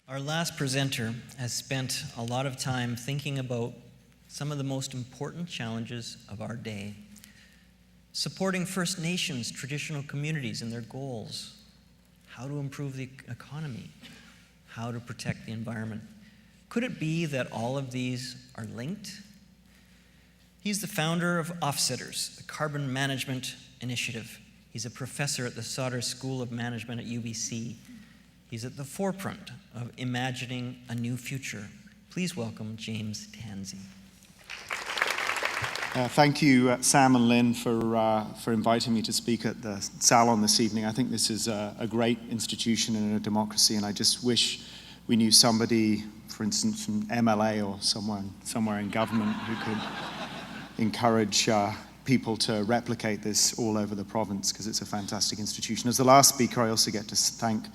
Our last presenter has spent a lot of time thinking about some of the most important challenges of our day. Supporting First Nations traditional communities and their goals, how to improve the economy, how to protect the environment. Could it be that all of these are linked? He's the founder of Offsetters, a carbon management initiative. He's a professor at the Sauder School of Management at UBC. He's at the forefront of imagining a new future. Please welcome James Tansey. Thank you, Sam and Lynn, for inviting me to speak at the Salon this evening. I think this is a great institution in a democracy, and I just wish we knew somebody, for instance, from MLA or somewhere in government who could encourage people to replicate this all over the province, because it's a fantastic institution. As the last speaker, I also get to thank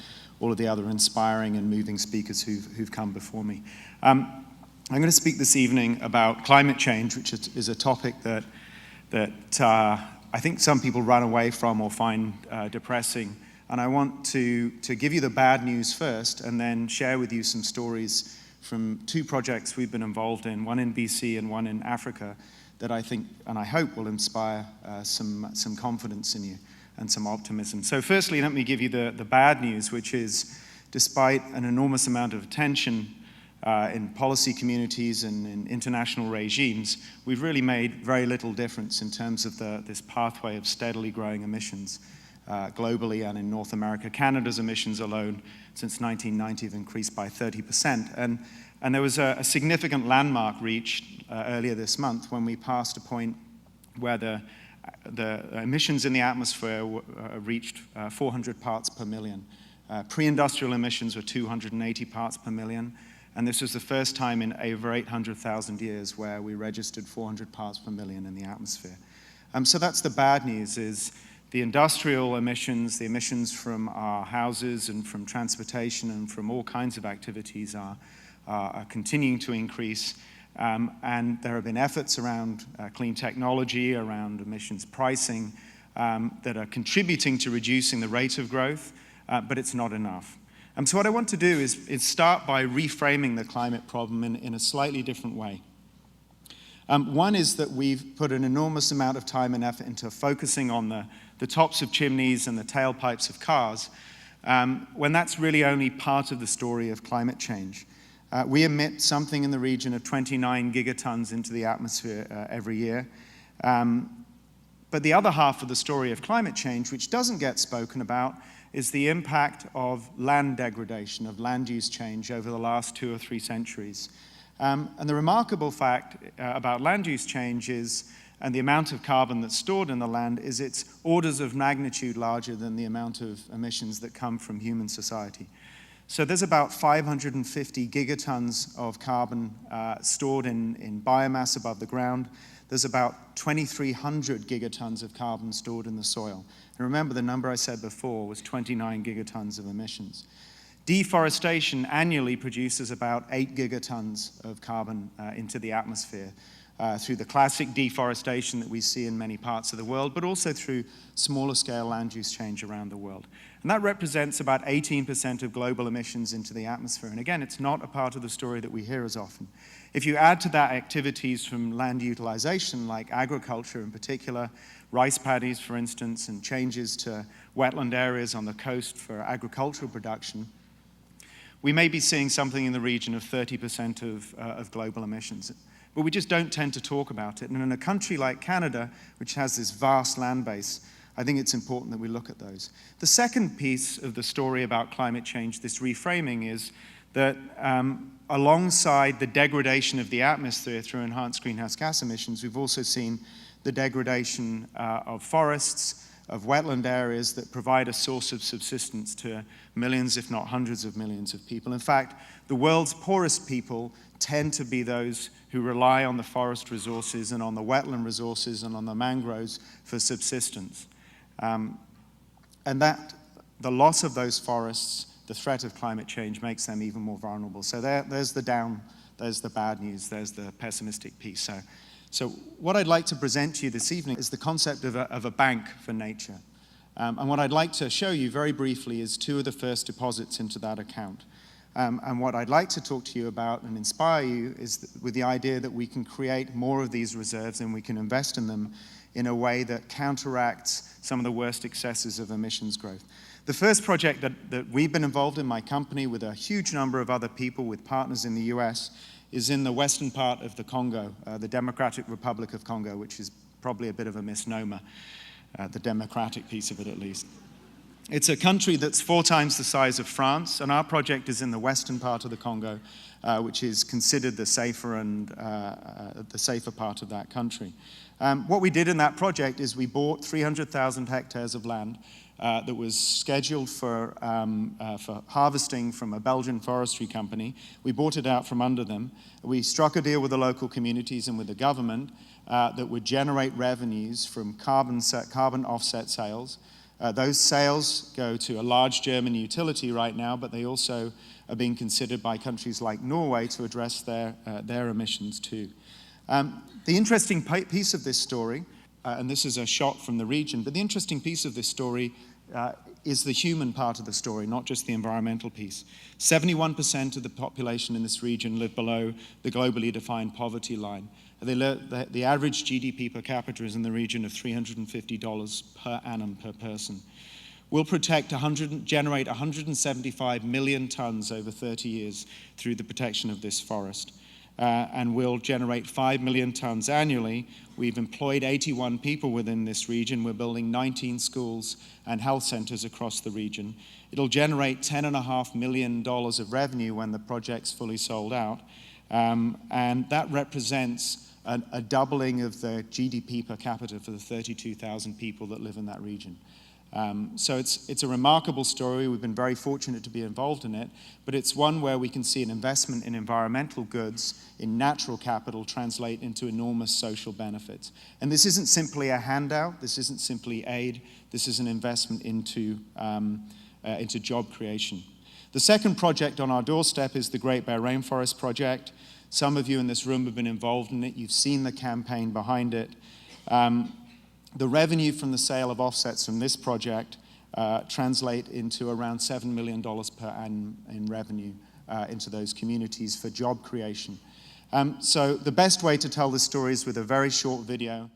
all of the other inspiring and moving speakers who've come before me. I'm going to speak this evening about climate change, which is a topic that I think some people run away from or find depressing. And I want to give you the bad news first, and then share with you some stories from two projects we've been involved in, one in BC and one in Africa, that I think and I hope will inspire some confidence in you and some optimism. So firstly, let me give you the bad news, which is, despite an enormous amount of attention in policy communities and in international regimes, we've really made very little difference in terms of this pathway of steadily growing emissions globally and in North America. Canada's emissions alone since 1990 have increased by 30%. And there was a significant landmark reached earlier this month when we passed a point where the emissions in the atmosphere reached 400 parts per million. Pre-industrial emissions were 280 parts per million, and this was the first time in over 800,000 years where we registered 400 parts per million in the atmosphere. So that's the bad news, is the industrial emissions, the emissions from our houses and from transportation and from all kinds of activities are continuing to increase. And there have been efforts around clean technology, around emissions pricing, that are contributing to reducing the rate of growth, but it's not enough. So what I want to do is start by reframing the climate problem in a slightly different way. One is that we've put an enormous amount of time and effort into focusing on the tops of chimneys and the tailpipes of cars, when that's really only part of the story of climate change. We emit something in the region of 29 gigatons into the atmosphere every year. But the other half of the story of climate change, which doesn't get spoken about, is the impact of land degradation, of land use change over the last 2 or 3 centuries. And the remarkable fact about land use change is, and the amount of carbon that's stored in the land, is it's orders of magnitude larger than the amount of emissions that come from human society. So there's about 550 gigatons of carbon stored in biomass above the ground. There's about 2,300 gigatons of carbon stored in the soil. And remember, the number I said before was 29 gigatons of emissions. Deforestation annually produces about 8 gigatons of carbon into the atmosphere through the classic deforestation that we see in many parts of the world, but also through smaller scale land use change around the world. And that represents about 18% of global emissions into the atmosphere. And again, it's not a part of the story that we hear as often. If you add to that activities from land utilization, like agriculture in particular, rice paddies, for instance, and changes to wetland areas on the coast for agricultural production, we may be seeing something in the region of 30% of global emissions. But we just don't tend to talk about it. And in a country like Canada, which has this vast land base, I think it's important that we look at those. The second piece of the story about climate change, this reframing, is that alongside the degradation of the atmosphere through enhanced greenhouse gas emissions, we've also seen the degradation of forests, of wetland areas that provide a source of subsistence to millions, if not hundreds of millions of people. In fact, the world's poorest people tend to be those who rely on the forest resources and on the wetland resources and on the mangroves for subsistence. And that the loss of those forests, the threat of climate change, makes them even more vulnerable. So there's the bad news, there's the pessimistic piece. So what I'd like to present to you this evening is the concept of a bank for nature. And what I'd like to show you very briefly is 2 of the first deposits into that account. And what I'd like to talk to you about and inspire you is with the idea that we can create more of these reserves and we can invest in them in a way that counteracts some of the worst excesses of emissions growth. The first project that we've been involved in, my company, with a huge number of other people, with partners in the US, is in the western part of the Congo, the Democratic Republic of Congo, which is probably a bit of a misnomer, the democratic piece of it at least. It's a country that's 4 times the size of France, and our project is in the western part of the Congo, which is considered the safer and the safer part of that country. What we did in that project is we bought 300,000 hectares of land that was scheduled for harvesting from a Belgian forestry company. We bought it out from under them. We struck a deal with the local communities and with the government that would generate revenues from carbon offset sales. Those sales go to a large German utility right now, but they also are being considered by countries like Norway to address their emissions too. The interesting piece of this story, and this is a shot from the region, but the interesting piece of this story is the human part of the story, not just the environmental piece. 71% of the population in this region live below the globally defined poverty line. The average GDP per capita is in the region of $350 per annum per person. We'll generate 175 million tons over 30 years through the protection of this forest. And we'll generate 5 million tons annually. We've employed 81 people within this region. We're building 19 schools and health centers across the region. It'll generate $10.5 million of revenue when the project's fully sold out. And that represents a doubling of the GDP per capita for the 32,000 people that live in that region. So it's a remarkable story. We've been very fortunate to be involved in it, but it's one where we can see an investment in environmental goods, in natural capital, translate into enormous social benefits. And this isn't simply a handout. This isn't simply aid. This is an investment into job creation. The second project on our doorstep is the Great Bear Rainforest Project. Some of you in this room have been involved in it. You've seen the campaign behind it. The revenue from the sale of offsets from this project translate into around $7 million per annum in revenue into those communities for job creation. So the best way to tell this story is with a very short video.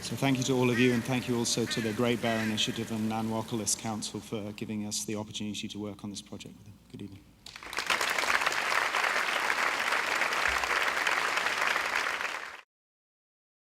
So thank you to all of you, and thank you also to the Great Bear Initiative and Nanwakolis Council for giving us the opportunity to work on this project with them. Good evening.